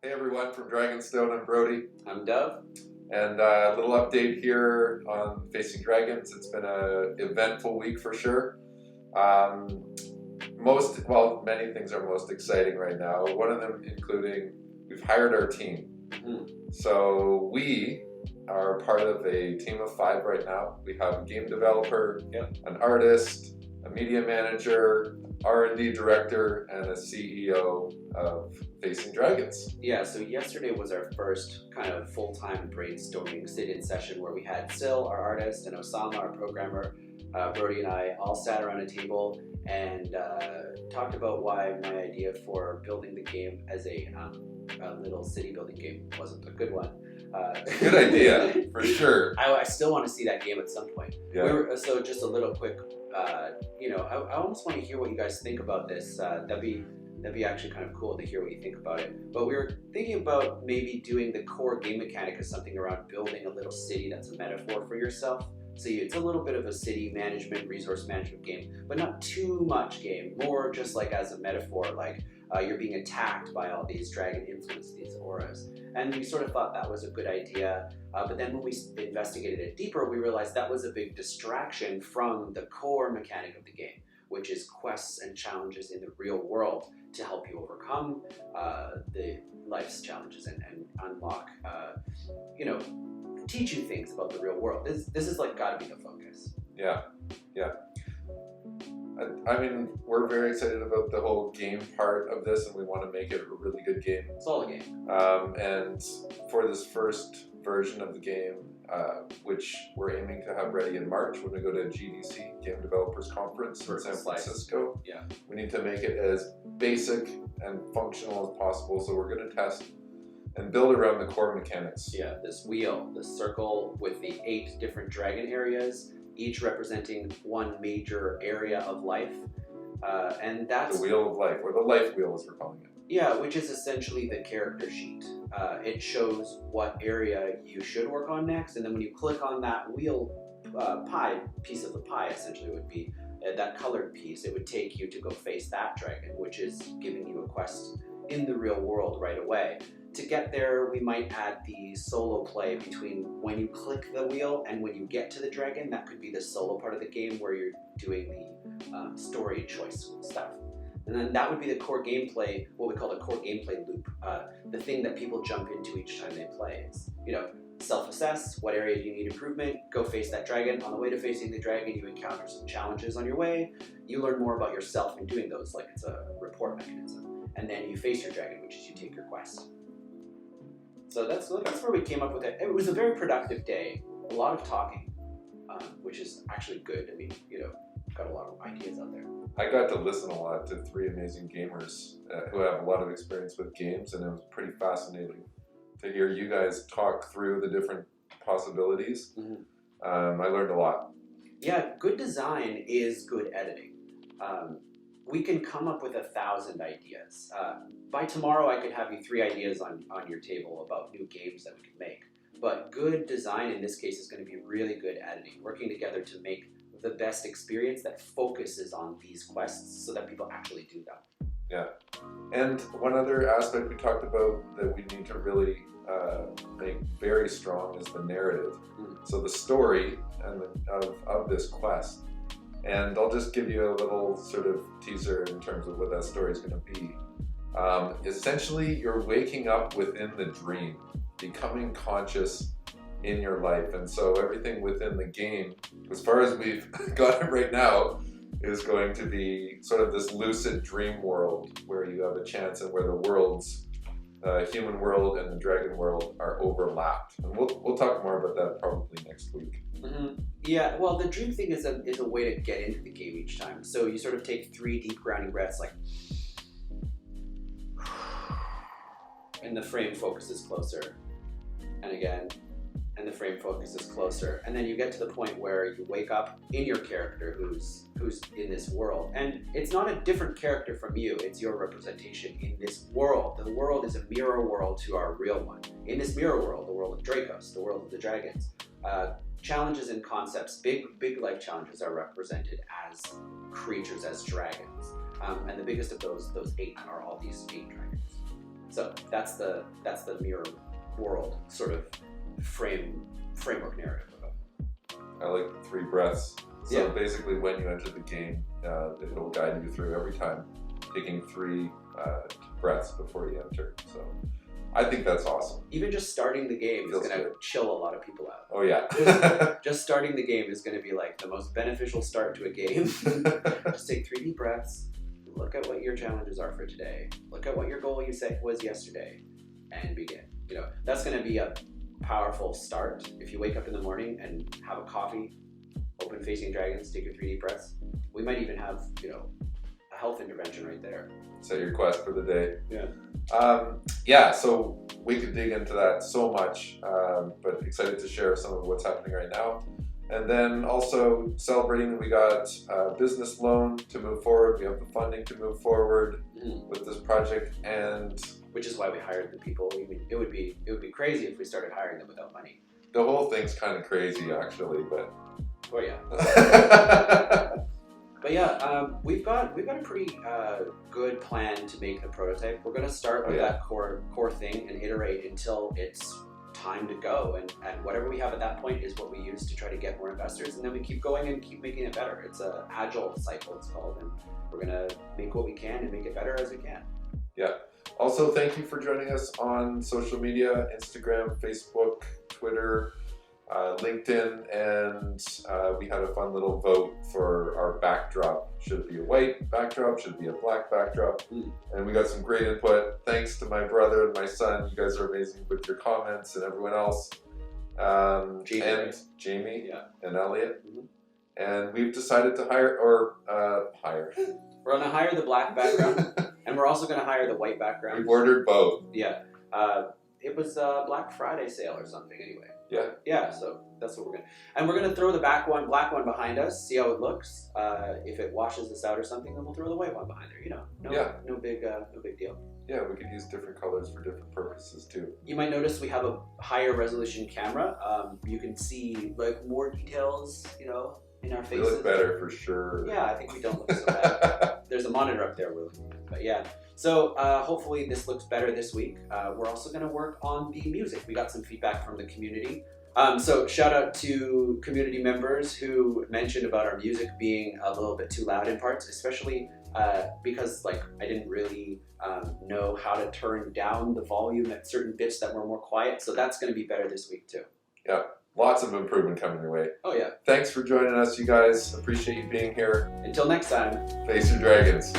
Hey everyone from Dov and Brodie, I'm Dov. and a little update here on Facing Dragons. It's been an eventful week for sure. Many things are most exciting right now. One of them including we've hired our team. So we are part of a team of 5 right now. We have a game developer, an artist, a media manager, R&D director, and a CEO of Facing Dragons. Yeah, so yesterday was our first kind of full-time brainstorming sit-in session where we had Sil, our artist, and Osama, our programmer. Brodie and I all sat around a table and talked about why my idea for building the game as a little city building game wasn't a good one. Good idea, for sure. I still want to see that game at some point. Yeah. So just a little quick, I almost want to hear what you guys think about this. That'd be actually kind of cool to hear what you think about it. But we were thinking about maybe doing the core game mechanic as something around building a little city that's a metaphor for yourself. So it's a little bit of a city management, resource management game, but not too much game, more just like as a metaphor, like you're being attacked by all these dragon influence, these auras. And we sort of thought that was a good idea, but then when we investigated it deeper, we realized that was a big distraction from the core mechanic of the game, which is quests and challenges in the real world to help you overcome the life's challenges and unlock, teach you things about the real world. This is like gotta be the focus. Yeah. I mean, we're very excited about the whole game part of this, and we want to make it a really good game. It's all a game. And for this first version of the game, which we're aiming to have ready in March when we go to GDC, Game Developers Conference in San Francisco, we need to make it as basic and functional as possible. So we're going to test and build around the core mechanics. Yeah, this wheel, this circle with the 8 different dragon areas, each representing one major area of life. And that's the wheel of life, or the life wheel as we're calling it. Yeah, which is essentially the character sheet. It shows what area you should work on next, and then when you click on that wheel piece of the pie, essentially would be that colored piece, it would take you to go face that dragon, which is giving you a quest in the real world right away. To get there, we might add the solo play between when you click the wheel and when you get to the dragon. That could be the solo part of the game where you're doing the story choice stuff. And then that would be the core gameplay, what we call the core gameplay loop. The thing that people jump into each time they play is, self-assess, what area do you need improvement, go face that dragon. On the way to facing the dragon, you encounter some challenges on your way. You learn more about yourself in doing those, like it's a report mechanism. And then you face your dragon, which is you take your quest. So that's where we came up with it. It was a very productive day, a lot of talking, which is actually good. I mean, got a lot of ideas out there. I got to listen a lot to 3 amazing gamers who have a lot of experience with games, and it was pretty fascinating to hear you guys talk through the different possibilities. I learned a lot. Yeah, good design is good editing. We can come up with 1,000 ideas. By tomorrow, I could have you 3 ideas on your table about new games that we could make. But good design in this case is going to be really good editing, working together to make the best experience that focuses on these quests so that people actually do them. Yeah. And one other aspect we talked about that we need to really make very strong is the narrative. So the story of this quest. And I'll just give you a little sort of teaser in terms of what that story is going to be. Essentially, you're waking up within the dream, becoming conscious in your life. And so everything within the game, as far as we've got it right now, is going to be sort of this lucid dream world where you have a chance and where the worlds, human world and the dragon world, are overlapped. And we'll talk more about that probably next week. Yeah, well, the dream thing is a way to get into the game each time. So you sort of take 3 deep grounding breaths, like, and the frame focuses closer, and again, and the frame focuses closer, and then you get to the point where you wake up in your character who's in this world, and it's not a different character from you, it's your representation in this world. The world is a mirror world to our real one. In this mirror world, the world of Dracos, the world of the dragons, challenges and concepts, big life challenges are represented as creatures, as dragons, and the biggest of those 8 are all these 8 dragons. So that's the mirror world sort of framework narrative of it. I like the 3 breaths. So Yeah. basically, when you enter the game, it'll guide you through every time, taking 3 breaths before you enter. So I think that's awesome. Even just starting the game Feels is going to good. chill a lot of people out. Oh yeah. Just starting the game is going to be like the most beneficial start to a game. Just take 3 deep breaths. Look at what your challenges are for today. Look at what your goal you set was yesterday, and begin. You know, that's going to be a powerful start. If you wake up in the morning and have a coffee, open Facing Dragons, take your 3 deep breaths. We might even have, you know, a health intervention right there. Set your quest for the day. Yeah. So we could dig into that so much, but excited to share some of what's happening right now. And then also celebrating that we got a business loan to move forward. We have the funding to move forward with this project, and which is why we hired the people. It would be crazy if we started hiring them without money. the whole thing's kind of crazy actually, but Oh yeah. But yeah, we've got a pretty good plan to make the prototype. We're gonna start with that core thing and iterate until it's time to go, and whatever we have at that point is what we use to try to get more investors, and then we keep going and keep making it better. It's a agile cycle, it's called, and we're gonna make what we can and make it better as we can. Yeah. Also, thank you for joining us on social media, Instagram, Facebook, Twitter, LinkedIn, and we had a fun little vote for our backdrop. Should it be a white backdrop? Should it be a black backdrop? And we got some great input. Thanks to my brother and my son. You guys are amazing with your comments, and everyone else. Jamie and Elliot. And we've decided to hire. We're gonna hire the black background, and we're also gonna hire the white background. We've ordered both. Yeah. It was a Black Friday sale or something anyway. Yeah. Yeah, so that's what we're gonna, and we're gonna throw the black one behind us, see how it looks. If it washes this out or something, then we'll throw the white one behind there. You know, no big deal. Yeah, we could use different colors for different purposes too. You might notice we have a higher resolution camera. You can see like more details, you know, in our faces. We look better for sure. Yeah, I think we don't look so bad. There's a monitor up there we're looking at, but yeah. So hopefully this looks better this week. We're also going to work on the music. We got some feedback from the community. So shout out to community members who mentioned about our music being a little bit too loud in parts, especially because like I didn't really know how to turn down the volume at certain bits that were more quiet. So that's going to be better this week too. Yeah, lots of improvement coming your way. Oh yeah. Thanks for joining us, you guys. Appreciate you being here. Until next time. Face your dragons.